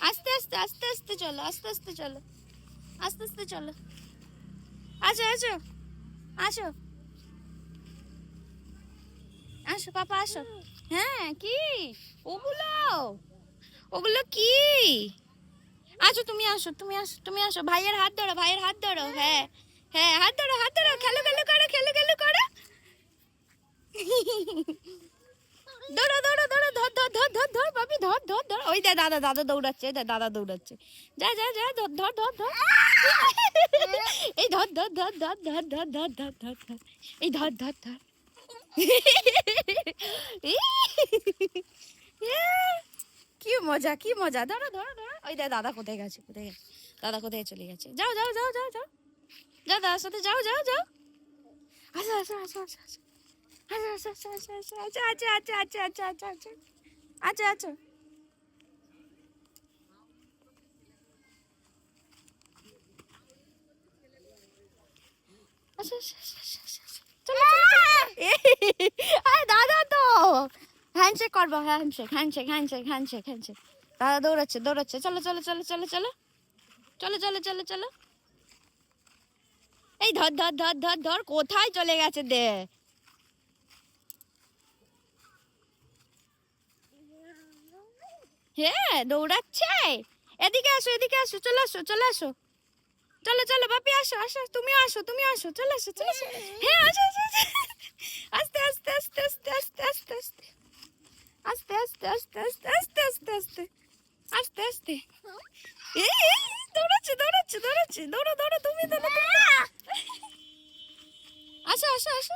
আস্তে আস্তে আস্তে আস্তে চলো, আস্তে আস্তে চলো, আস্তে আস্তে চলো। আসো আসো আসো আসো পাপা আসো। হ্যাঁ কি ওগুলো, ওগুলো কি? আসো তুমি, আসো তুমি, আসো তুমি, আসো ভাইয়ের হাত ধরো, ভাইয়ের হাত ধরো। হ্যাঁ হ্যাঁ, হাত ধরো, হাত ধরো, খেলো খেলো করো, খেলো খেলো করো। ধরো ধরো ধরো, ধর ধর ধর ধর ধর বাপি, ধর ধর ধর। ওই দে দাদা, দাদা দৌড়াচ্ছে, দাদা দৌড়াচ্ছে। যা যা যা, ধর ধর ধর ধর। এই ধর ধর ধর ধর ধর ধর ধর ধর ধর ধর, এই ধর ধর ধর। কি মজা, কি মজা। ধরো ধরো ধরো। ওই দে দাদা কোথায় গেছে, কোথায় গেছে, দাদা কোথায় চলে গেছে। যাও যাও যাও যাও যাও, যাও দাদার সাথে যাও যাও যাও। আসো আসো আসো আসো আসো আসো আসো আসো আসো আসো, আচ্ছা আচ্ছা আচ্ছা আচ্ছা আচ্ছা আচ্ছা আচ্ছা আচ্ছা। আসো আসো আসো আসো আসো, আসো। চলো চলো চলো। আরে দাদা তো হ্যান্ডশেক করবো, handshake handshake handshake handshake handshake. দাদা দৌড়াচ্ছে দৌড়াচ্ছে, চলো চলো চলো চলো চলো চলো চলো চলো চলো। এই ধর ধর ধর ধর ধর, কোথায় চলে গেছে দে। হ্যাঁ দৌড়াচ্ছে। এদিকে আসো, এদিকে আসো, চলে আসো চলে আসো, চলো চলো বাপি আসো আসো, তুমিও আসো, তুমিও আসো, চলে আসো চলে আসো। হ্যাঁ আসো আসো আসো। আস্তে আস্তে আস্তে আস্তে আস্তে আস্তে আস্তে আস্তে আস্তে আস্তে আস্তে আস্তে আস্তে আস্তে আস্তে। এই দৌড়াচ্ছে দৌড়াচ্ছে দৌড়াচ্ছে, দৌড়ো দৌড়ো, তুমি দৌড়ো তুমি। আসো আসো আসো।